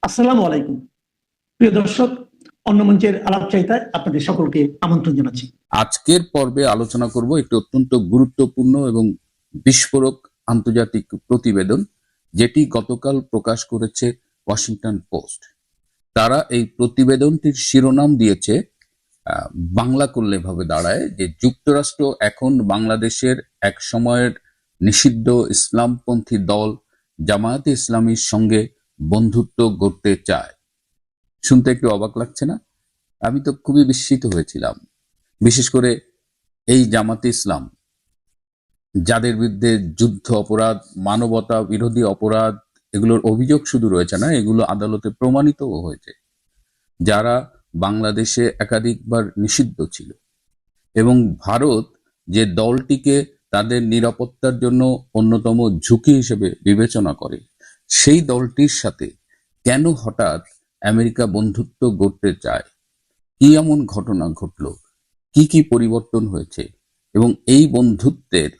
আসসালামু আলাইকুম। প্রিয় দর্শক, অন্য মঞ্চের আলাপচারিতায় আপনাদের সকলকে আমন্ত্রণ জানাচ্ছি। আজকের পর্বে আলোচনা করব একটি অত্যন্ত গুরুত্বপূর্ণ এবং বিস্ফোরক আন্তর্জাতিক প্রতিবেদন, যেটি গতকাল প্রকাশ করেছে ওয়াশিংটন পোস্ট। তারা এই প্রতিবেদনটির শিরোনাম দিয়েছে, বাংলা করলে ভাবে দাঁড়ায় যে যুক্তরাষ্ট্র এখন বাংলাদেশের এক সময়ের নিষিদ্ধ ইসলামপন্থী দল জামায়াতে ইসলামীর সঙ্গে বন্ধুত্ব গড়তে চায়। শুনতে একটু অবাক লাগছে না? আমি তো খুবই বিস্মিত হয়েছিলাম। বিশেষ করে এই জামাতে ইসলাম, যাদের বিরুদ্ধে যুদ্ধ অপরাধ, মানবতা বিরোধী অপরাধ, এগুলোর অভিযোগ শুধু রয়েছে না, এগুলো আদালতে প্রমাণিতও হয়েছে, যারা বাংলাদেশে একাধিকবার নিষিদ্ধ ছিল। এবং ভারত যে দলটিকে তাদের নিরাপত্তার জন্য অন্যতম ঝুঁকি হিসেবে বিবেচনা করে, সেই দলটির সাথে কেন হঠাৎ আমেরিকা বন্ধুত্ব গড়তে চায়? কি এমন ঘটনা ঘটলো? কি কি পরিবর্তন হয়েছে? এবং এই বন্ধুত্বের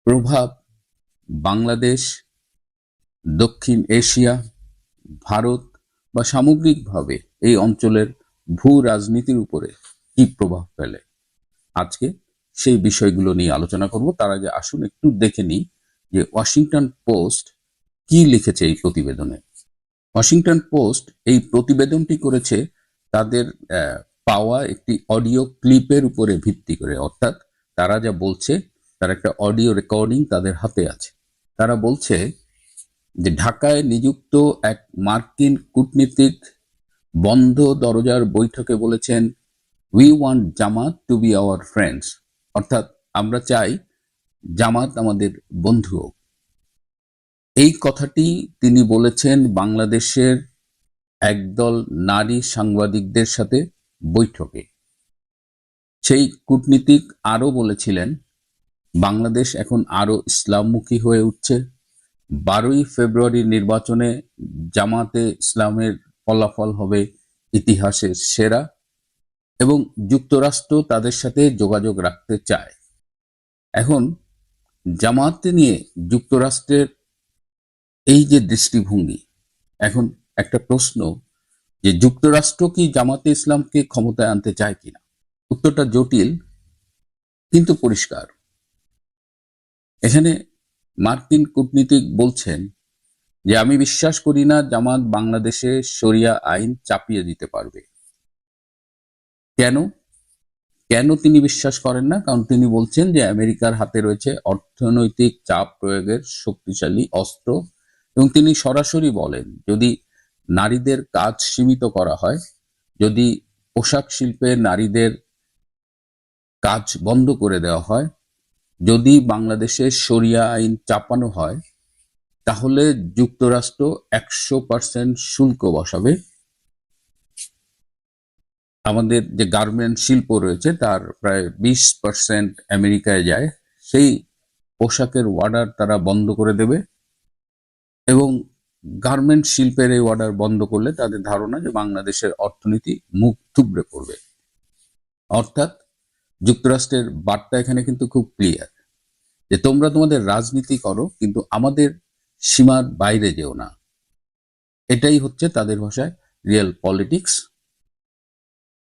প্রভাব বাংলাদেশ, দক্ষিণ এশিয়া, ভারত বা সামগ্রিকভাবে এই অঞ্চলের ভূ রাজনীতির উপরে কি প্রভাব ফেলে, আজকে সেই বিষয়গুলো নিয়ে আলোচনা করব। তার আগে আসুন একটু দেখে নিই যে ওয়াশিংটন পোস্ট কি লিখেছে এই প্রতিবেদনে। ওয়াশিংটন পোস্ট এই প্রতিবেদনটি করেছে তাদের পাওয়া একটি অডিও ক্লিপের উপরে ভিত্তি করে, অর্থাৎ তারা যা বলছে তার একটা অডিও রেকর্ডিং তাদের হাতে আছে। তারা বলছে যে ঢাকায় নিযুক্ত এক মার্কিন কূটনীতিক বন্ধ দরজার বৈঠকে বলেছেন, we want Jamaat to be our friends, অর্থাৎ আমরা চাই জামাত আমাদের বন্ধু হোক। এই কথাটি তিনি বলেছেন বাংলাদেশের একদল নারী সাংবাদিকদের সাথে বৈঠকে। সেই কূটনীতিক আরো বলেছিলেন, বাংলাদেশ এখন আরো ইসলামমুখী হয়ে উঠছে। 12ই ফেব্রুয়ারি নির্বাচনে জামাতে ইসলামের ফলাফল হবে ইতিহাসের সেরা এবং যুক্তরাষ্ট্র তাদের সাথে যোগাযোগ রাখতে চায়। এখন জামাতে নিয়ে যুক্তরাষ্ট্রের এই যে দৃষ্টিভঙ্গি, এখন একটা প্রশ্ন যে যুক্তরাষ্ট্র কি জামাতে ইসলামকে ক্ষমতায় আনতে চায় কিনা? উত্তরটা জটিল কিন্তু পরিষ্কার। এখানে মার্কিন কূটনীতিক বলছেন যে আমি বিশ্বাস করি না জামাত বাংলাদেশে শরিয়া আইন চাপিয়ে দিতে পারবে। কেন কেন তিনি বিশ্বাস করেন না? কারণ তিনি বলছেন যে আমেরিকার হাতে রয়েছে অর্থনৈতিক চাপ প্রয়োগের শক্তিশালী অস্ত্র, এবং তিনি সরাসরি বলেন যদি নারীদের কাজ সীমিত করা হয়, যদি পোশাক শিল্পে নারীদের কাজ বন্ধ করে দেওয়া হয়, যদি বাংলাদেশে শরিয়া আইন চাপানো হয়, তাহলে যুক্তরাষ্ট্র 100% শুল্ক বসাবে। আমাদের যে গার্মেন্ট শিল্প রয়েছে তার প্রায় 20% আমেরিকায় যায়, সেই পোশাকের অর্ডার তারা বন্ধ করে দেবে। এবং গার্মেন্ট শিল্পের এই অর্ডার বন্ধ করলে তাদের ধারণা যে বাংলাদেশের অর্থনীতি মুখ থুবড়ে পড়বে। অর্থাৎ যুক্তরাষ্ট্রের বার্তা এখানে কিন্তু খুব ক্লিয়ার যে তোমরা তোমাদের রাজনীতি করো, কিন্তু আমাদের সীমার বাইরে যেও না। এটাই হচ্ছে তাদের ভাষায় রিয়েল পলিটিক্স।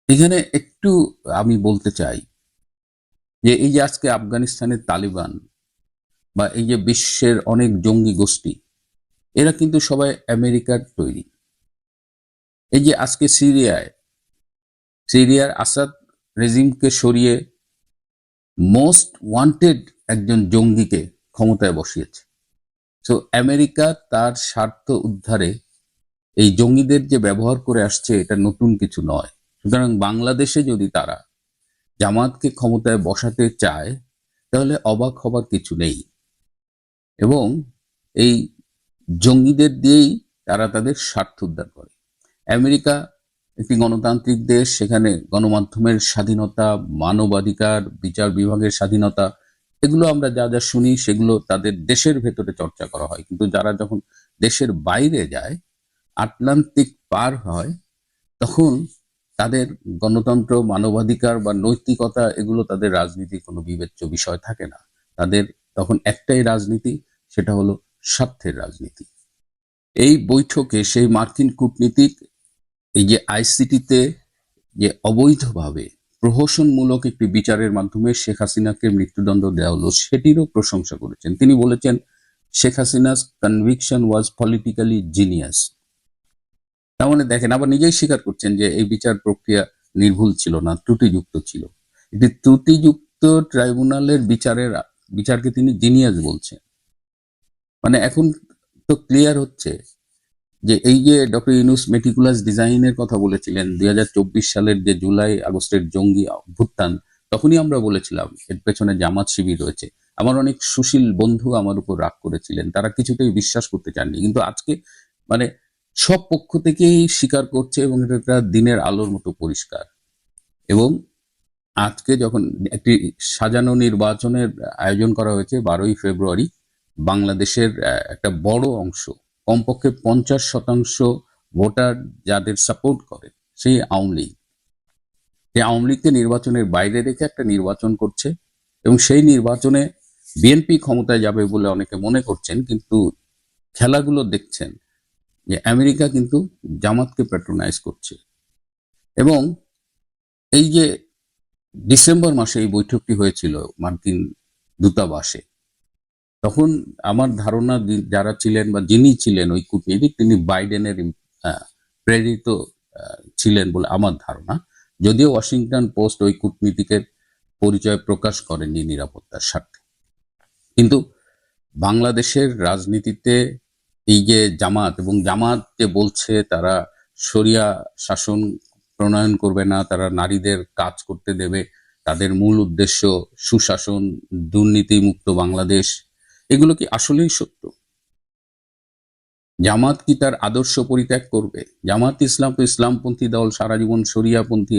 এখানে একটু আমি বলতে চাই যে এই যে আজকে আফগানিস্তানের তালিবান বা এই যে বিশ্বের অনেক জঙ্গি গোষ্ঠী, এরা কিন্তু সবাই আমেরিকার তৈরি। এই যে আজকে সিরিয়ার আসাদ রেজিমকে সরিয়ে মোস্ট ওয়ান্টেড একজন জঙ্গিকে ক্ষমতায় বসিয়েছে। তো আমেরিকা তার স্বার্থ উদ্ধারে এই জঙ্গিদের যে ব্যবহার করে আসছে, এটা নতুন কিছু নয়। সুতরাং বাংলাদেশে যদি তারা জামাতকে ক্ষমতায় বসাতে চায়, তাহলে অবাক হবার কিছু নেই। এবং এই জঙ্গিদের দিয়েই তারা তাদের স্বার্থ উদ্ধার করে। আমেরিকা একটি গণতান্ত্রিক দেশ, সেখানে গণমাধ্যমের স্বাধীনতা, মানবাধিকার, বিচার বিভাগের স্বাধীনতা, এগুলো আমরা যা যা শুনি সেগুলো তাদের দেশের ভেতরে চর্চা করা হয়। কিন্তু যারা যখন দেশের বাইরে যায়, আটলান্টিক পার হয়, তখন তাদের গণতন্ত্র, মানবাধিকার বা নৈতিকতা, এগুলো তাদের রাজনীতির কোনো বিবেচ্য বিষয় থাকে না। তাদের তখন একটাই রাজনীতি, সেটা হলো স্বার্থের রাজনীতি। এই বৈঠকে সেই মার্কিন কূটনীতিক এই যে আইসিটিতে যে অবৈধভাবে প্রহসনমূলক একটি বিচারের মাধ্যমে শেখ হাসিনাকে মৃত্যুদণ্ড দেওয়া হলো সেটিরও প্রশংসা করেছেন। তিনি বলেছেন শেখ হাসিনাস কনভিকশন ওয়াজ পলিটিক্যালি জিনিয়াস। তার মানে দেখেন, আবার নিজেই স্বীকার করছেন যে এই বিচার প্রক্রিয়া নির্ভুল ছিল না, ত্রুটিযুক্ত ছিল। এটি ত্রুটিযুক্ত ট্রাইব্যুনালের বিচারকে তিনি জিনিয়াস বলছেন। মানে এখন তো ক্লিয়ার হচ্ছে যে এই যে ডক্টর ইউনূস মেটিকুলাস ডিজাইনের কথা বলেছিলেন 2024 সালের যে জুলাই আগস্টের জঙ্গি অভ্যুত্থান, তখনই আমরা বলেছিলাম এর পেছনে জামাত শিবির রয়েছে। আমার অনেক সুশীল বন্ধু আমার উপর রাগ করেছিলেন, তারা কিছুতেই বিশ্বাস করতে চাননি, কিন্তু আজকে মানে সব পক্ষ থেকেই স্বীকার করছে এবং এটা একটা দিনের আলোর মতো পরিষ্কার। এবং আজকে যখন একটি সাজানো নির্বাচনের আয়োজন করা হয়েছে 12ই ফেব্রুয়ারি, বাংলাদেশের একটা বড় অংশ, কমপক্ষে 50% ভোটার যাদের সাপোর্ট করে সেই আওয়ামী লীগ, এই আওয়ামী লীগকে নির্বাচনের বাইরে রেখে একটা নির্বাচন করছে এবং সেই নির্বাচনে বিএনপি ক্ষমতায় যাবে বলে অনেকে মনে করছেন, কিন্তু খেলাগুলো দেখছেন যে আমেরিকা কিন্তু জামাতকে প্যাট্রোনাইজ করছে। এবং এই যে ডিসেম্বর মাসে এই বৈঠকটি হয়েছিল মার্কিন দূতাবাসে, তখন আমার ধারণা যারা ছিলেন বা যিনি ছিলেন ওই কূটনীতিক, তিনি বাইডেনের প্রেরিত ছিলেন বলে আমার ধারণা। যদিও ওয়াশিংটন পোস্ট ওই কূটনীতিকের পরিচয় প্রকাশ করেনি নিরাপত্তার স্বার্থে। কিন্তু বাংলাদেশের রাজনীতিতে এই যে জামাত, এবং জামাত যে বলছে তারা শরিয়া শাসন প্রণয়ন করবে না, তারা নারীদের কাজ করতে দেবে, তাদের মূল উদ্দেশ্য সুশাসন, দুর্নীতিমুক্ত বাংলাদেশ, এগুলো কি আসলেই সত্য? জামাত কি তার আদর্শ পরিত্যাগ করবে? জামাত ইসলাম তো ইসলামপন্থী দল, সারা জীবন শরিয়াপন্থী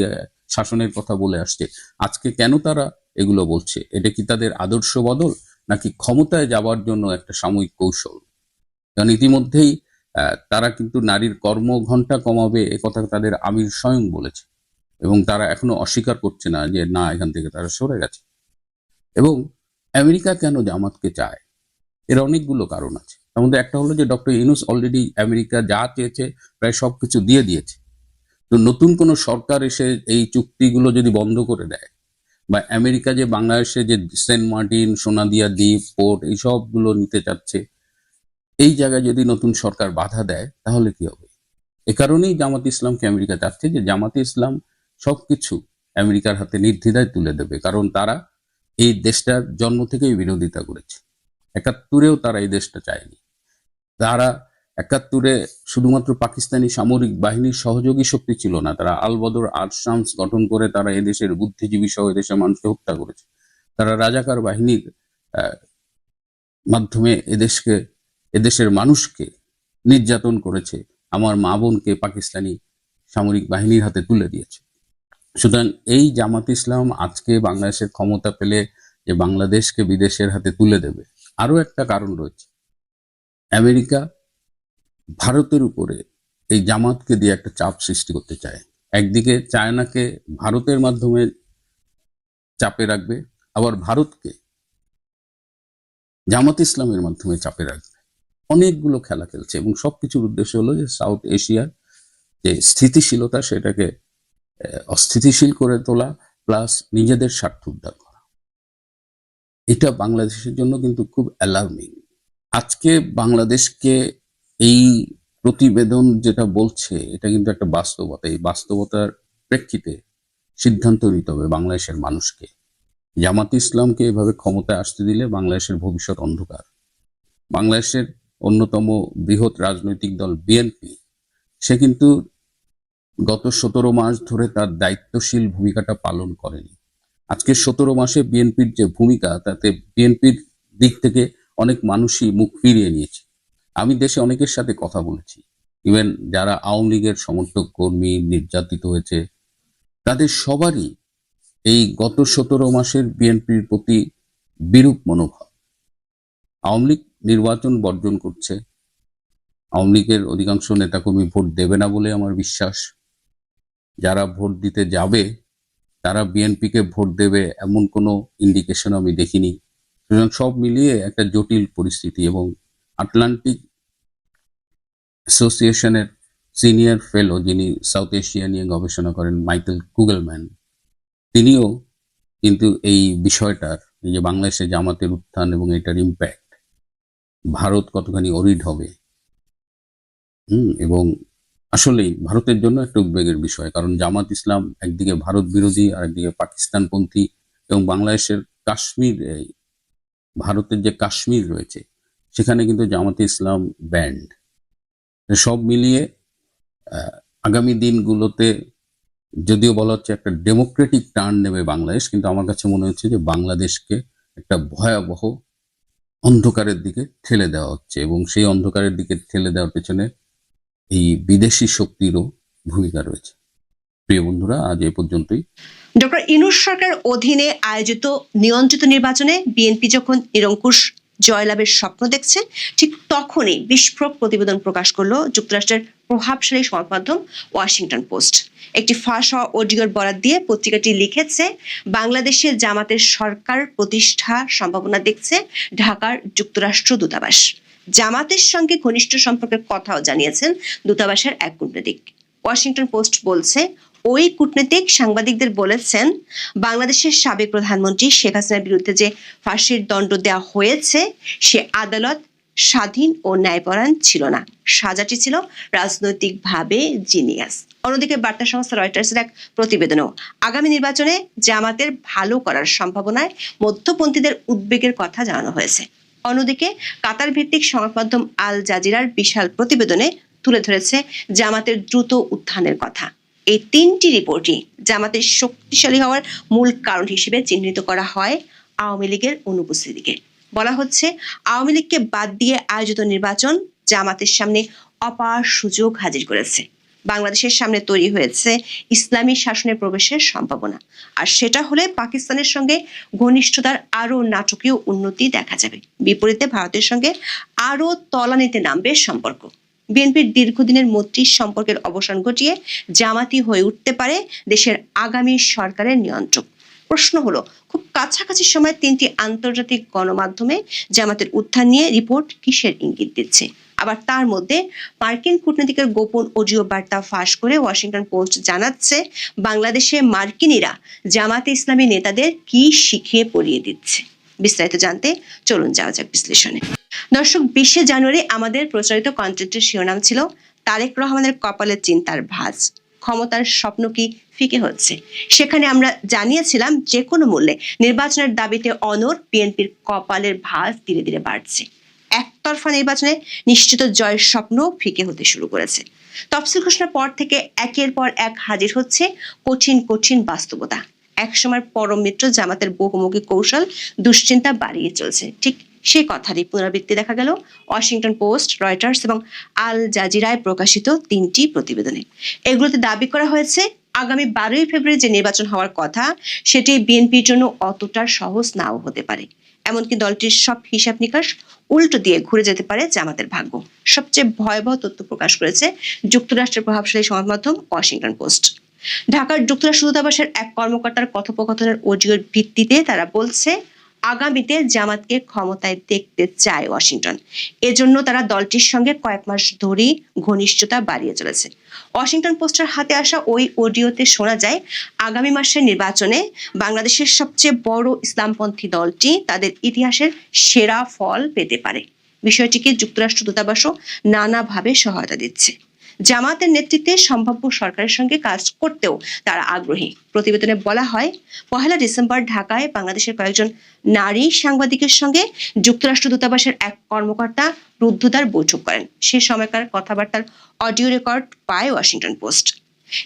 শাসনের কথা বলে আসছে। আজকে কেন তারা এগুলো বলছে? এটা কি তাদের আদর্শ বদল, নাকি ক্ষমতায় যাওয়ার জন্য একটা সাময়িক কৌশল? কারণ ইতিমধ্যেই তারা কিন্তু নারীর কর্মঘণ্টা কমাবে এ কথা তাদের আমির স্বয়ং বলেছে, এবং তারা এখনো অস্বীকার করছে না যে না, এখান থেকে তারা সরে গেছে। এবং আমেরিকা কেন জামাতকে চায়, এর অনেকগুলো কারণ আছে। তার মধ্যে একটা হলো যে ডক্টর ইউনূস অলরেডি আমেরিকা যা চেয়েছে প্রায় সবকিছু দিয়ে দিয়েছে। তো নতুন কোন সরকার এসে এই চুক্তিগুলো যদি বন্ধ করে দেয়, বা আমেরিকা যে বাংলাদেশে যে সেন্ট মার্টিন, সোনাদিয়া দ্বীপ, পোর্ট এই সবগুলো নিতে চাচ্ছে, এই জায়গায় যদি নতুন সরকার বাধা দেয় তাহলে কি হবে? এ কারণেই জামাত ইসলামকে আমেরিকা চাচ্ছে যে জামাতে ইসলাম সবকিছু আমেরিকার হাতে নির্দ্বিধায় তুলে দেবে, কারণ তারা এই দেশটার জন্ম থেকেই বিরোধিতা করেছে। 71-এও তারা এই দেশটা চায়নি। তারা 71-এ শুধুমাত্র পাকিস্তানি সামরিক বাহিনীর সহযোগী শক্তি ছিল না, তারা আল বদর আর্মস গঠন করে তারা এদেশের বুদ্ধিজীবী সহ এদেশের মানুষকে হত্যা করেছে। তারা রাজাকার বাহিনীর মাধ্যমে এদেশের মানুষকে নির্যাতন করেছে, আমার মা বোনকে পাকিস্তানি সামরিক বাহিনীর হাতে তুলে দিয়েছে। সুতরাং এই জামাত ইসলাম আজকে বাংলাদেশের ক্ষমতা পেলে যে বাংলাদেশকে বিদেশের হাতে তুলে দেবে, আরো একটা কারণ রয়েছে। আমেরিকা ভারতের উপরে এই জামাতকে দিয়ে একটা চাপ সৃষ্টি করতে চায়। একদিকে চায়নাকে ভারতের মাধ্যমে চাপে রাখবে, আবার ভারতকে জামাত ইসলামের মাধ্যমে চাপে রাখবে। অনেকগুলো খেলা খেলছে এবং সবকিছুর উদ্দেশ্য হলো যে সাউথ এশিয়ার যে স্থিতিশীলতা সেটাকে অস্থিতিশীল করে তোলা, প্লাস নিজেদের স্বার্থ উদ্ধার করা। এটা বাংলাদেশের জন্য কিন্তু খুব অ্যালার্মিং। আজকে বাংলাদেশকে এই প্রতিবেদন যেটা বলছে এটা কিন্তু একটা বাস্তবতা। এই বাস্তবতার প্রেক্ষিতে সিদ্ধান্ত নিতে হবে বাংলাদেশের মানুষকে। জামাত ইসলামকে এভাবে ক্ষমতায় আসতে দিলে বাংলাদেশের ভবিষ্যৎ অন্ধকার। বাংলাদেশের অন্যতম বৃহৎ রাজনৈতিক দল বিএনপি, সে কিন্তু গত 17 মাস ধরে তার দায়িত্বশীল ভূমিকাটা পালন করেনি। আজকে 17 মাসে বিএনপির যে ভূমিকা, তাতে বিএনপির দিক থেকে অনেক মানুষই মুখ ফিরিয়ে নিয়েছে। আমি দেশে অনেকের সাথে কথা বলেছি, ইভেন যারা আওয়ামী লীগের সমর্থক কর্মী নির্যাতিত হয়েছে, তাদের সবারই এই গত 17 মাসের বিএনপির প্রতি বিরূপ মনোভাব। আওয়ামী লীগ নির্বাচন বর্জন করছে, আওয়ামী লীগের অধিকাংশ নেতাকর্মী ভোট দেবে না বলে আমার বিশ্বাস। যারা ভোট দিতে যাবে তারা বিএনপিকে ভোট দেবে এমন কোনো ইন্ডিকেশন আমি দেখিনি। সুতরাং সব মিলিয়ে একটা জটিল পরিস্থিতি, এবং আটলান্টিক অ্যাসোসিয়েশনের সিনিয়র ফেলো, যিনি সাউথ এশিয়া নিয়ে গবেষণা করেন, মাইকেল কুগেলম্যান, তিনিও কিন্তু এই বিষয়টার, এই যে বাংলাদেশে জামাতের উত্থান এবং এটার ইম্প্যাক্ট ভারত কতখানি অরিড হবে, এবং আসলেই ভারতের জন্য একটা উদ্বেগের বিষয়, কারণ জামাত ইসলাম একদিকে ভারত বিরোধী, আরেকদিকে পাকিস্তানপন্থী, এবং বাংলাদেশের কাশ্মীর, ভারতের যে কাশ্মীর রয়েছে সেখানে কিন্তু জামাতে ইসলাম ব্যান্ড। সব মিলিয়ে আগামী দিনগুলোতে যদিও বলা হচ্ছে একটা ডেমোক্রেটিক টার্ন নেবে বাংলাদেশ, কিন্তু আমার কাছে মনে হচ্ছে যে বাংলাদেশকে একটা ভয়াবহ অন্ধকারের দিকে ঠেলে দেওয়া হচ্ছে, এবং সেই অন্ধকারের দিকে ঠেলে দেওয়ার পেছনে এই বিদেশি শক্তিরও ভূমিকা রয়েছে। প্রিয় বন্ধুরা, আজ এ পর্যন্তই। ডক্টর ইউনূস সরকার অধীনে আয়োজিত নিয়ন্ত্রিত নির্বাচনে বিএনপি যখন নিরঙ্কুশ জয়লাভের স্বপ্ন দেখছে, ঠিক তখনই বিস্ফোরক প্রতিবেদন প্রকাশ করলো যুক্তরাষ্ট্রের প্রভাবশালী সংবাদ মাধ্যম ওয়াশিংটন পোস্ট। একটি ফাঁস হওয়া অডিওর বরাত দিয়ে পত্রিকাটি লিখেছে, বাংলাদেশে জামাতের সরকার প্রতিষ্ঠা সম্ভাবনা দেখছে ঢাকার যুক্তরাষ্ট্র দূতাবাস। জামাতের সঙ্গে ঘনিষ্ঠ সম্পর্কের কথাও জানিয়েছেন দূতাবাসের এক কূটনীতিক। ওয়াশিংটন পোস্ট বলছে, ওই কূটনীতিক সাংবাদিকদের বলেছেন, বাংলাদেশের সাবেক প্রধানমন্ত্রী শেখ হাসিনার বিরুদ্ধে যে ফাঁসির দণ্ড দেওয়া হয়েছে সে আদালত স্বাধীন ও ন্যায়পরায়ণ ছিল না, সাজাটি ছিল রাজনৈতিকভাবে জিনিয়াস। অন্যদিকে বার্তা সংস্থা রয়টার্সের এক প্রতিবেদনেও আগামী নির্বাচনে জামাতের ভালো করার সম্ভাবনায় মধ্যপন্থীদের উদ্বেগের কথা জানানো হয়েছে। অন্যদিকে কাতার ভিত্তিক সংবাদ মাধ্যম আল জাজিরার বিশাল প্রতিবেদনে তুলে ধরেছে জামাতের দ্রুত উত্থানের কথা। এই তিনটি রিপোর্টই জামাতের শক্তিশালী হওয়ার মূল কারণ হিসেবে চিহ্নিত করা হয় আওয়ামী লীগের অনুপস্থিতিকে। বলা হচ্ছে, আওয়ামী লীগকে বাদ দিয়ে আয়োজিত নির্বাচন জামাতের সামনে অপার সুযোগ হাজির করেছে। বাংলাদেশের সামনে তৈরি হয়েছে ইসলামী শাসনের প্রবেশের সম্ভাবনা, আর সেটা হলে পাকিস্তানের সঙ্গে ঘনিষ্ঠতার আরো নাটকীয় উন্নতি দেখা যাবে। বিপরীতে ভারতের সঙ্গে আরো তলানিতে নামবে সম্পর্ক। বিএনপির দীর্ঘদিনের মৈত্রী সম্পর্কের অবসান ঘটিয়ে জামাতি হয়ে উঠতে পারে দেশের আগামী সরকারের নিয়ন্ত্রক। প্রশ্ন হলো, খুব কাছাকাছি সময় তিনটি আন্তর্জাতিক গণমাধ্যমে জামাতের উত্থান নিয়ে রিপোর্ট কিসের ইঙ্গিত দিচ্ছে? আবার তার মধ্যে মার্কিন কূটনীতিকের গোপন অডিও বার্তা ফাঁস করে ওয়াশিংটন পোস্ট জানাচ্ছে, বাংলাদেশে মার্কিনীরা জামাতে ইসলামী নেতাদের কি শিখিয়ে পড়িয়ে দিচ্ছে। বিস্তারিত জানতে চলুন যাওয়া যাক বিশ্লেষণে। দর্শক, 20 জানুয়ারি আমাদের প্রচারিত কন্টেন্টের শিরোনাম ছিল, তারেক রহমানের কপালে চিন্তার ভাঁজ, ক্ষমতার স্বপ্ন কি ফিকে হচ্ছে। সেখানে আমরা জানিয়েছিলাম, যে কোনো মূল্যে নির্বাচনের দাবিতে অনড় বিএনপির কপালের ভাঁজ ধীরে ধীরে বাড়ছে। একতরফা নির্বাচনে নিশ্চিত জয়ের স্বপ্ন ফিকে হতে শুরু করেছে। তফসিল ঘোষণার পর থেকে একের পর এক হাজির হচ্ছে কঠিন কঠিন বাস্তবতা। একসময়ের পরম মিত্র জামাতের বহুমুখী কৌশল দুশ্চিন্তা বাড়িয়ে চলছে। ঠিক সেই কথারই পুনরাবৃত্তি দেখা গেল ওয়াশিংটন পোস্ট, রয়টার্স এবং আল জাজিরায় প্রকাশিত তিনটি প্রতিবেদনে। এগুলোতে দাবি করা হয়েছে, আগামী 12 ফেব্রুয়ারি যে নির্বাচন হওয়ার কথা সেটি বিএনপির জন্য অতটা সহজ নাও হতে পারে। এমনকি দলটির সব হিসাব নিকাশ উল্টো দিয়ে ঘুরে যেতে পারে জামাতের ভাগ্য। সবচেয়ে ভয়াবহ তথ্য প্রকাশ করেছে যুক্তরাষ্ট্রের প্রভাবশালী সংবাদ মাধ্যম ওয়াশিংটন পোস্ট। ঢাকার যুক্তরাষ্ট্র দূতাবাসের এক কর্মকর্তার কথোপকথনের অডিওর ভিত্তিতে তারা বলছে, আগামীতে জামাতকে ক্ষমতায় দেখতে চায় ওয়াশিংটন। এজন্য তারা দলটির সঙ্গে কয়েক মাস ধরেই ঘনিষ্ঠতা বাড়িয়ে চলেছে। ওয়াশিংটন পোস্টের হাতে আসা ওই অডিওতে শোনা যায়, আগামী মাসের নির্বাচনে বাংলাদেশের সবচেয়ে বড় ইসলামপন্থী দলটি তাদের ইতিহাসের সেরা ফল পেতে পারে। বিষয়টিকে যুক্তরাষ্ট্র দূতাবাসও নানাভাবে সহায়তা দিচ্ছে। জামাতের নেতৃত্বে সম্ভাব্য সরকারের সঙ্গে কাজ করতেও তারা আগ্রহী। প্রতিবেদনে বলা হয়, 1 ডিসেম্বর ঢাকায় বাংলাদেশের কয়েকজন নারী সাংবাদিকের সঙ্গে যুক্তরাষ্ট্র দূতাবাসের এক কর্মকর্তা রুদ্ধদ্বার বৈঠক করেন। সে সময়কার কথাবার্তার অডিও রেকর্ড পায় ওয়াশিংটন পোস্ট।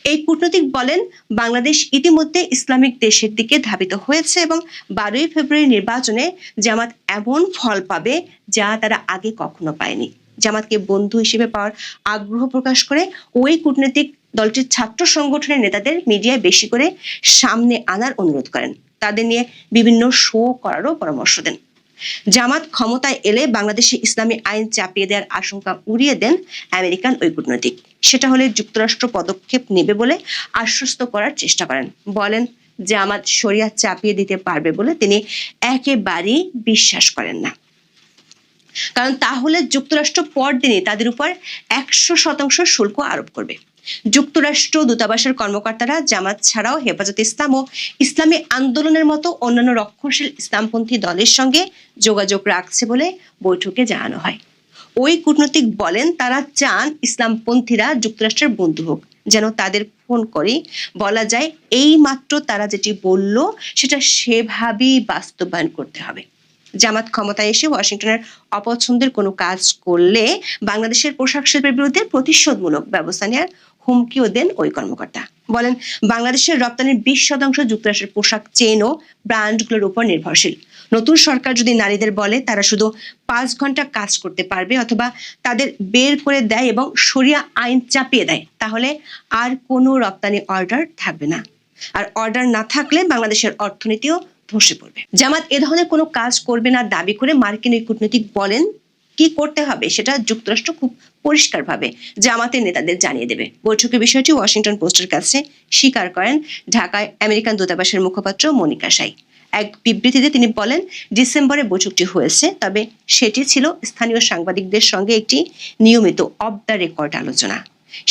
এই কূটনীতিক বলেন, বাংলাদেশ ইতিমধ্যে ইসলামিক দেশের দিকে ধাবিত হয়েছে এবং 12 ফেব্রুয়ারি নির্বাচনে জামাত এমন ফল পাবে যা তারা আগে কখনো পায়নি। জামাতকে বন্ধু হিসেবে পাওয়ার আগ্রহ প্রকাশ করে ওই কূটনীতিক দলটির ছাত্র সংগঠনের নেতাদের মিডিয়ায় বেশি করে সামনে আনার অনুরোধ করেন। তাদের নিয়ে বিভিন্ন শো করারও পরামর্শ দেন। জামাত ক্ষমতায় এলে বাংলাদেশে ইসলামী আইন চাপিয়ে দেওয়ার আশঙ্কা উড়িয়ে দেন আমেরিকান ওই কূটনীতিক। সেটা হলে যুক্তরাষ্ট্র পদক্ষেপ নেবে বলে আশ্বস্ত করার চেষ্টা করেন। বলেন, জামাত শরিয়াত চাপিয়ে দিতে পারবে বলে তিনি একেবারেই বিশ্বাস করেন না। কারণ তাহলে যুক্তরাষ্ট্র পরদিনই তাদের উপর 100% শুল্ক আরোপ করবে। যুক্তরাষ্ট্র দূতাবাসের কর্মকর্তারা জামাত ছাড়াও হেফাজতে ইসলাম ও ইসলামী আন্দোলনের মতো অন্যান্য রক্ষণশীল ইসলামপন্থী দলের সঙ্গে যোগাযোগ রাখছে বলে বৈঠকে জানানো হয়। ওই কূটনৈতিক বলেন, তারা চান ইসলামপন্থীরা যুক্তরাষ্ট্রের বন্ধু হোক, যেন তাদের ফোন করে বলা যায় এই মাত্র তারা যেটি বলল সেটা সেভাবেই বাস্তবায়ন করতে হবে। জামাত ক্ষমতায় এসে ওয়াশিংটনের অপছন্দের কোনো কাজ করলে বাংলাদেশের পোশাক শিল্পের বিরুদ্ধে প্রতিশোধমূলক ব্যবস্থা নেওয়ার হুমকিও দেন ওই কর্মকর্তা। বলেন, বাংলাদেশের রপ্তানির 20% যুক্তরাষ্ট্রের পোশাক চেন ও ব্র্যান্ডগুলোর উপর নির্ভরশীল। নতুন সরকার যদি নারীদের বলে তারা শুধু 5 ঘন্টা কাজ করতে পারবে অথবা তাদের বের করে দেয় এবং শরিয়া আইন চাপিয়ে দেয়, তাহলে আর কোনো রপ্তানি অর্ডার থাকবে না। আর অর্ডার না থাকলে বাংলাদেশের অর্থনীতিও ধসে পড়বে। জামাত এ ধরনের কোনো কাজ করবে না দাবি করে মার্কিন ওই কূটনীতিক বলেন, কি করতে হবে সেটা যুক্তরাষ্ট্র খুব পরিষ্কারভাবে জামাতের নেতাদের জানিয়ে দেবে। বৈঠকে বিষয়টি ওয়াশিংটন পোস্টের কাছে স্বীকার করেন ঢাকায় আমেরিকান দূতাবাসের মুখপাত্র মনিকা সাই। এক বিবৃতিতে তিনি বলেন, ডিসেম্বরে বৈঠকটি হয়েছে, তবে সেটি ছিল স্থানীয় সাংবাদিকদের সঙ্গে একটি নিয়মিত অফ দ্য রেকর্ড আলোচনা।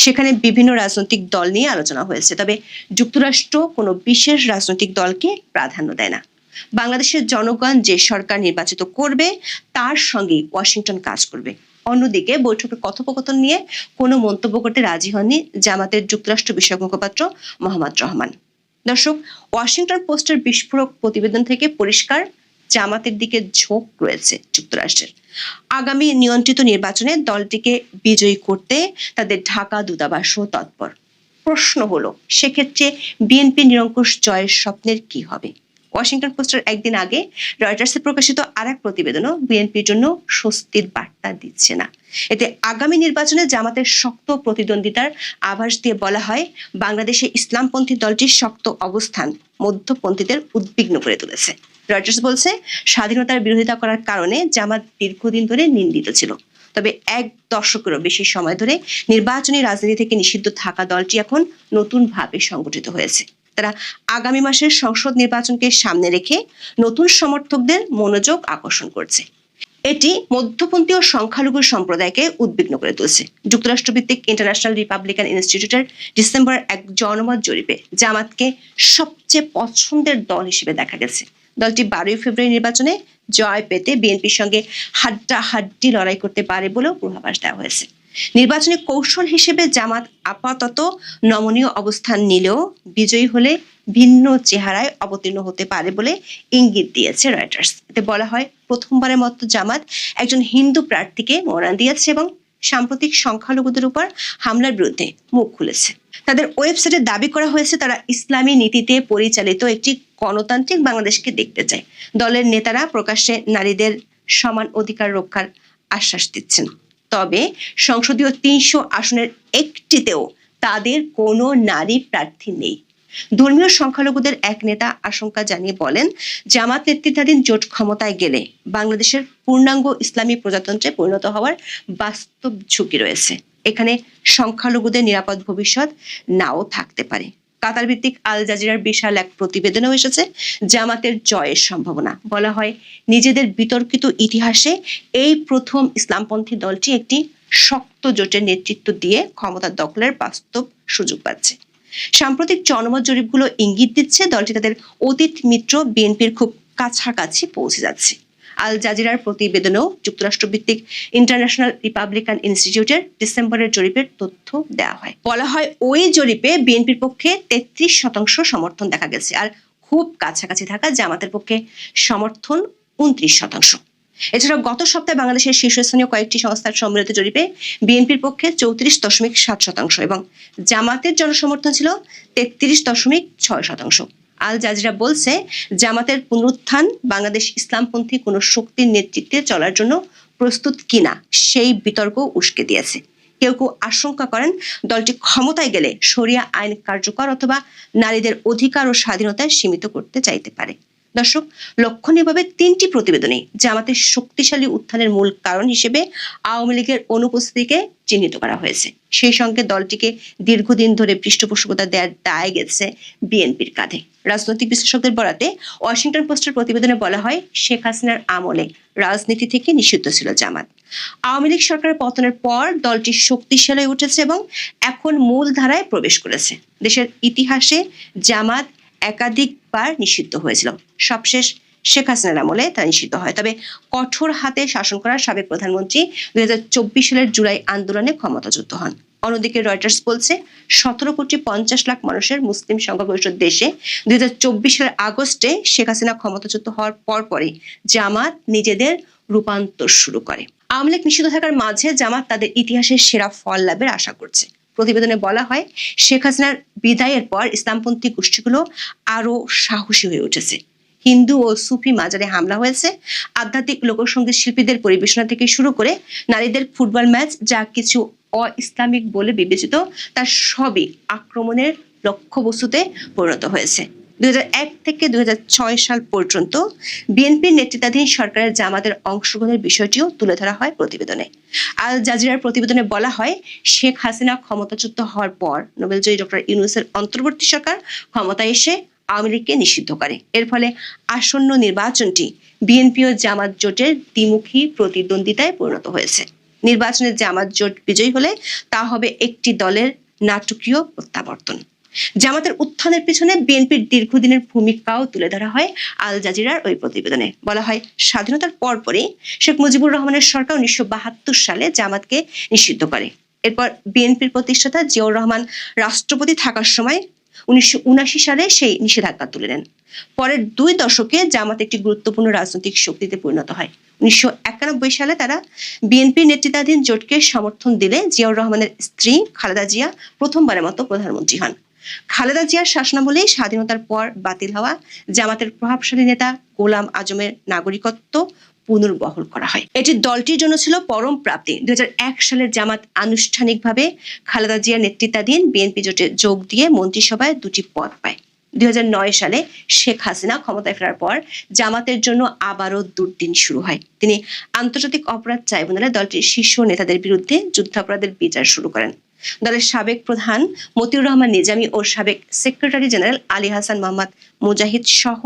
সেখানে বিভিন্ন রাজনৈতিক দল নিয়ে আলোচনা হয়েছে, তবে যুক্তরাষ্ট্র কোনো বিশেষ রাজনৈতিক দলকে প্রাধান্য দেয় না। বাংলাদেশের জনগণ যে সরকার নির্বাচিত করবে তার সঙ্গেই ওয়াশিংটন কাজ করবে। অন্যদিকে বৈঠকে কথোপকথন নিয়ে কোনো মন্তব্য করতে রাজি হননি জামাতের যুক্তরাষ্ট্র বিষয়ক মুখপাত্র মোহাম্মদ রহমান। দর্শক, ওয়াশিংটন পোস্টের বিস্ফোরক প্রতিবেদন থেকে পরিষ্কার জামাতের দিকে ঝোঁক রয়েছে যুক্তরাষ্ট্রের। আগামী নিয়ন্ত্রিত নির্বাচনে দলটিকে বিজয়ী করতে তাদের ঢাকা দূতাবাসও তৎপর। প্রশ্ন হলো, সেক্ষেত্রে বিএনপি নিরঙ্কুশ জয়ের স্বপ্নের কি হবে? ওয়াশিংটন পোস্টের একদিন আগে রয়টার্সে প্রকাশিত আরেক প্রতিবেদনও বিএনপির জন্য স্বস্তির বার্তা দিচ্ছে না। এতে আগামী নির্বাচনে জামাতের শক্ত প্রতিদ্বন্দ্বিতার আভাস দিয়ে বলা হয়, বাংলাদেশে ইসলামপন্থী দলটির শক্ত অবস্থান মধ্যপন্থীদের উদ্বিগ্ন করে তুলেছে। রয়টার্স বলছে, স্বাধীনতার বিরোধিতা করার কারণে জামাত দীর্ঘদিন ধরে নিন্দিত ছিল, তবে 1 দশকেরও বেশি সময় ধরে নির্বাচনী রাজনীতি থেকে নিষিদ্ধ থাকা দলটি এখন নতুনভাবে সংগঠিত হয়েছে। তারা আগামী মাসের সংসদ নির্বাচনকে সামনে রেখে নতুন সমর্থকদের মনোযোগ আকর্ষণ করছে। এটি মধ্যপন্থী ও সংখ্যালঘু সম্প্রদায়কে উদ্বিগ্ন করে তুলছে। যুক্তরাষ্ট্রভিত্তিক ইন্টারন্যাশনাল রিপাবলিকান ইনস্টিটিউটের ডিসেম্বরের এক জনমত জরিপে জামাতকে সবচেয়ে পছন্দের দল হিসেবে দেখা গেছে। দলটি 12 ফেব্রুয়ারি নির্বাচনে জয় পেতে বিএনপির সঙ্গে হাড্ডাহাড্ডি লড়াই করতে পারে বলেও পূর্বাভাস দেওয়া হয়েছে। নির্বাচনী কৌশল হিসেবে জামাত আপাতত নমনীয় অবস্থান নিলেও বিজয়ী হলে ভিন্ন চেহারায় অবতীর্ণ হতে পারে বলে ইঙ্গিত দিয়েছে রয়টার্স। এতে বলা হয়, প্রথমবারের মতো জামাত একজন হিন্দু প্রার্থীকে মনোনয়ন দিয়েছে এবং সাম্প্রতিক সংখ্যালঘুদের উপর হামলার বিরুদ্ধে মুখ খুলেছে। তাদের ওয়েবসাইটে দাবি করা হয়েছে, তারা ইসলামী নীতিতে পরিচালিত একটি গণতান্ত্রিক বাংলাদেশকে দেখতে চায়। দলের নেতারা প্রকাশ্যে নারীদের সমান অধিকার রক্ষার আশ্বাস দিচ্ছেন, তবে সংসদীয় 300 আসনের একটিতেও তাদের কোনো নারী প্রার্থী নেই। ধর্মীয় সংখ্যালঘুদের এক নেতা আশঙ্কা জানিয়ে বলেন, জামাত নেতৃত্বাধীন জোট ক্ষমতায় গেলে বাংলাদেশের পূর্ণাঙ্গ ইসলামী প্রজাতন্ত্রে পরিণত হওয়ার বাস্তব ঝুঁকি রয়েছে। এখানে সংখ্যালঘুদের নিরাপদ ভবিষ্যৎ নাও থাকতে পারে। কাতার ভিত্তিক আল জাজিরার বিশাল এক প্রতিবেদনেও এসেছে জামাতের জয়ের সম্ভাবনা। বলা হয়, নিজেদের বিতর্কিত ইতিহাসে এই প্রথম ইসলামপন্থী দলটি একটি শক্ত জোটের নেতৃত্ব দিয়ে ক্ষমতা দখলের বাস্তব সুযোগ পাচ্ছে। সাম্প্রতিক জনমত জরিপগুলো ইঙ্গিত দিচ্ছে দলটি তাদের অতীত মিত্র বিএনপির খুব কাছাকাছি পৌঁছে যাচ্ছে। আল জাজিরার প্রতিবেদনেও যুক্তরাষ্ট্রভিত্তিক ইন্টারন্যাশনাল রিপাবলিকান ইনস্টিটিউটের ডিসেম্বরের জরিপের তথ্য দেওয়া হয়। বলা হয়, ওই জরিপে বিএনপির পক্ষে 33% সমর্থন দেখা গেছে, আর খুব কাছাকাছি থাকা জামাতের পক্ষে সমর্থন 29%। এছাড়াও গত সপ্তাহে বাংলাদেশের শীর্ষস্থানীয় কয়েকটি সংস্থার সম্মিলিত জরিপে বিএনপির পক্ষে 34.7% এবং জামাতের জনসমর্থন ছিল 33.6%। আল জাজিরা বলছে, জামাতের পুনরুত্থান বাংলাদেশ ইসলামপন্থী কোনো শক্তির নেতৃত্বে চলার জন্য প্রস্তুত কিনা সেই বিতর্ক উস্কে দিয়েছে। কেউ কেউ আশঙ্কা করেন, দলটি ক্ষমতায় গেলে শরিয়া আইন কার্যকর অথবা নারীদের অধিকার ও স্বাধীনতা সীমিত করতে চাইতে পারে। দর্শক, লক্ষণীয়ভাবে 3টি প্রতিবেদনে জামাতের শক্তিশালী উত্থানের মূল কারণ হিসেবে আওয়ামী লীগের অনুপস্থিতিকে চিহ্নিত করা হয়েছে। সেই সঙ্গে দলটিকে দীর্ঘদিন ধরে পৃষ্ঠপোষকতা দেওয়ার দায় গেছে বিএনপির কাঁধে। রাজনৈতিক বিশ্লেষকদের বরাতে ওয়াশিংটন পোস্টের প্রতিবেদনে বলা হয়, শেখ হাসিনার আমলে রাজনীতি থেকে নিষিদ্ধ ছিল জামাত। আওয়ামী লীগ সরকারের পতনের পর দলটি শক্তিশালী হয়ে উঠেছে এবং এখন মূল ধারায় প্রবেশ করেছে। দেশের ইতিহাসে জামাত একাধিকবার নিষিদ্ধ হয়েছিল। সবশেষ শেখ হাসিনার আমলে তা নিষিদ্ধ হয়। তবে কঠোর হাতে শাসন করা সাবেক প্রধানমন্ত্রী 2024 সালের জুলাই আন্দোলনে ক্ষমতাচ্যুত হন। অন্যদিকে রয়টার্স বলছে, 17,50,00,000 মানুষের মুসলিম সংখ্যাগরিষ্ঠ দেশে 2024 সালের আগস্টে শেখ হাসিনা ক্ষমতাচ্যুত হওয়ার পরপরই জামাত নিজেদের রূপান্তর শুরু করে। আওয়ামী লীগ নিষিদ্ধ থাকার মাঝে জামাত তাদের ইতিহাসের সেরা ফল লাভের আশা করছে। প্রতিবেদনে বলা হয়, শেখ হাসিনার বিদায়ের পর ইসলামপন্থী গোষ্ঠীগুলো আরো সাহসী হয়ে উঠেছে। হিন্দু ও সুফি মাজারে হামলা হয়েছে। আধ্যাত্মিক লোকসঙ্গীত শিল্পীদের পরিবেশনা থেকে শুরু করে নারীদের ফুটবল ম্যাচ, যা কিছু অ-ইসলামিক বলে বিবেচিত, তার সবই আক্রমণের লক্ষ্যবস্তুতে পরিণত হয়েছে। 2001 থেকে 2006 সাল পর্যন্ত বিএনপির নেতৃত্বাধীন সরকারের জামাতের অংশগ্রহণের বিষয়টিও তুলে ধরা হয় প্রতিবেদনে। আল জাজিরার প্রতিবেদনে বলা হয়, শেখ হাসিনা ক্ষমতাচ্যুত হওয়ার পর নোবেলজয়ী ডক্টর ইউনূসের অন্তর্বর্তী সরকার ক্ষমতায় এসে আওয়ামী লীগকে নিষিদ্ধ করে। এর ফলে আসন্ন নির্বাচনটি বিএনপি ও জামাত জোটের দ্বিমুখী প্রতিদ্বন্দ্বিতায় পরিণত হয়েছে। নির্বাচনে জামাত জোট বিজয়ী হলে তা হবে একটি দলের নাটকীয় প্রত্যাবর্তন। জামাতের উত্থানের পিছনে বিএনপির দীর্ঘদিনের ভূমিকাও তুলে ধরা হয় আল জাজিরার ওই প্রতিবেদনে। বলা হয়, স্বাধীনতার পরপরই শেখ মুজিবুর রহমানের সরকার 1972 সালে জামাতকে নিষিদ্ধ করে। এরপর বিএনপির প্রতিষ্ঠাতা জিয়াউর রহমান রাষ্ট্রপতি থাকার সময় 1979 সালে সেই নিষেধাজ্ঞা তুলে নেন। পরের 2 দশকে জামাত একটি গুরুত্বপূর্ণ রাজনৈতিক শক্তিতে পরিণত হয়। 1991 সালে তারা বিএনপির নেতৃত্বাধীন জোটকে সমর্থন দিলে জিয়াউর রহমানের স্ত্রী খালেদা জিয়া প্রথমবারের মতো প্রধানমন্ত্রী হন। খালেদা জিয়ার শাসনামলে স্বাধীনতার পর বাতিল হওয়া জামাতের প্রভাবশালী নেতা গোলাম আজমের নাগরিকত্ব পুনর্বহাল করা হয়। এটি দলটির জন্য ছিল পরম প্রাপ্তি। 2001 সালে জামাত আনুষ্ঠানিকভাবে খালেদা জিয়ার নেতৃত্বাধীন বিএনপি জোটে যোগ দিয়ে মন্ত্রিসভায় 2টি পদ পায়। 2009 সালে শেখ হাসিনা ক্ষমতায় ফেরার পর জামাতের জন্য আবারও দুর্দিন শুরু হয়। তিনি আন্তর্জাতিক অপরাধ ট্রাইব্যুনালে দলটির শীর্ষ নেতাদের বিরুদ্ধে যুদ্ধাপরাধের বিচার শুরু করেন। দলের সাবেক প্রধান মতিউর রহমান নিজামী ও সাবেক সেক্রেটারি জেনারেল আলী হাসান মোহাম্মদ মুজাহিদ সহ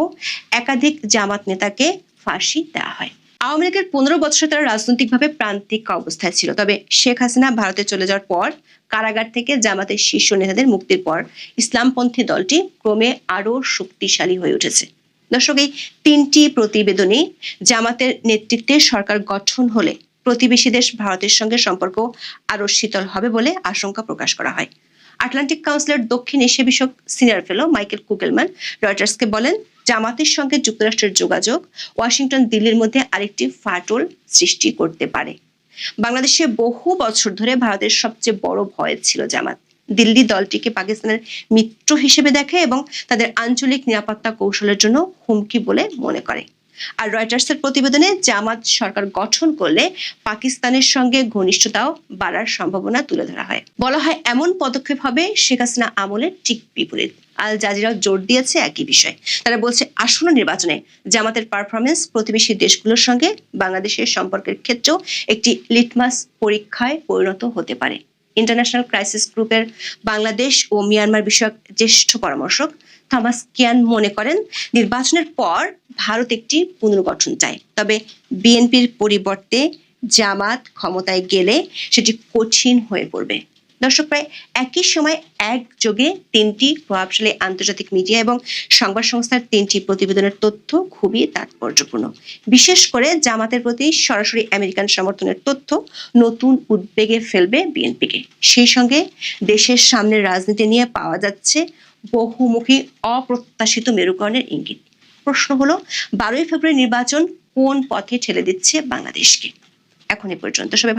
একাধিক জামাত নেতাকে ফাঁসি দেওয়া হয়। আওয়ামী লীগের 15 বছর তারা রাজনৈতিকভাবে প্রান্তিক অবস্থায় ছিল। তবে শেখ হাসিনা ভারতে চলে যাওয়ার পর কারাগার থেকে জামাতের শীর্ষ নেতাদের মুক্তির পর ইসলামপন্থী দলটি ক্রমে আরো শক্তিশালী হয়ে উঠেছে। দর্শক, এই 3টি প্রতিবেদনে জামাতের নেতৃত্বে সরকার গঠন হলে প্রতিবেশী দেশ ভারতের সঙ্গে সম্পর্ক আরো শীতল হবে বলে আশঙ্কা প্রকাশ করা হয়। আটলান্টিক কাউন্সিলের দক্ষিণ এশিয়া বিষয়ক সিনিয়র ফেলো মাইকেল কুগেলম্যান রয়টার্সকে বলেন, জামাতের সঙ্গে যুক্তরাষ্ট্রের যোগাযোগ ওয়াশিংটন দিল্লির মধ্যে আরেকটি ফাটল সৃষ্টি করতে পারে। বাংলাদেশে বহু বছর ধরে ভারতের সবচেয়ে বড় ভয় ছিল জামাত। দিল্লি দলটিকে পাকিস্তানের মিত্র হিসেবে দেখে এবং তাদের আঞ্চলিক নিরাপত্তা কৌশলের জন্য হুমকি বলে মনে করে। আর রয়টার্সের প্রতিবেদনে জামাত সরকার গঠন করলে পাকিস্তানের সঙ্গে ঘনিষ্ঠতাও বাড়ার সম্ভাবনা তুলে ধরা হয়। বলা হয়, এমন পদক্ষেপ হবে শেখ হাসিনা আমলের ঠিক বিপরীত। আল জাজিরাও জোর দিয়েছে একই বিষয়। তারা বলছে, আসন্ন নির্বাচনে জামাতের পারফরমেন্স প্রতিবেশী দেশগুলোর সঙ্গে বাংলাদেশের সম্পর্কের ক্ষেত্রেও একটি লিটমাস পরীক্ষায় পরিণত হতে পারে। ইন্টারন্যাশনাল ক্রাইসিস গ্রুপের বাংলাদেশ ও মিয়ানমার বিষয়ক জ্যেষ্ঠ পরামর্শক থমাস কিয়ান মনে করেন, নির্বাচনের পর ভারত একটি পুনর্গঠন চায়। তবে বিএনপির পরিবর্তে জামাত ক্ষমতায় গেলে সেটি কঠিন হয়ে পড়বে। দর্শক, প্রায় একই সময় একযোগে 3টি প্রভাবশালী আন্তর্জাতিক মিডিয়া এবং সংবাদ সংস্থার 3টি প্রতিবেদনের তথ্য খুবই তাৎপর্যপূর্ণ। বিশেষ করে জামাতের প্রতি সরাসরি আমেরিকান সমর্থনের তথ্য নতুন উদ্বেগে ফেলবে বিএনপিকে। সেই সঙ্গে দেশের সামনের রাজনীতি নিয়ে পাওয়া যাচ্ছে বহুমুখী অপ্রত্যাশিত মেরুকরণের ইঙ্গিত। প্রশ্ন হলো, 12 ফেব্রুয়ারি নির্বাচন কোন পথে ঠেলে দিচ্ছে বাংলাদেশকে? এখন এ পর্যন্ত সবাই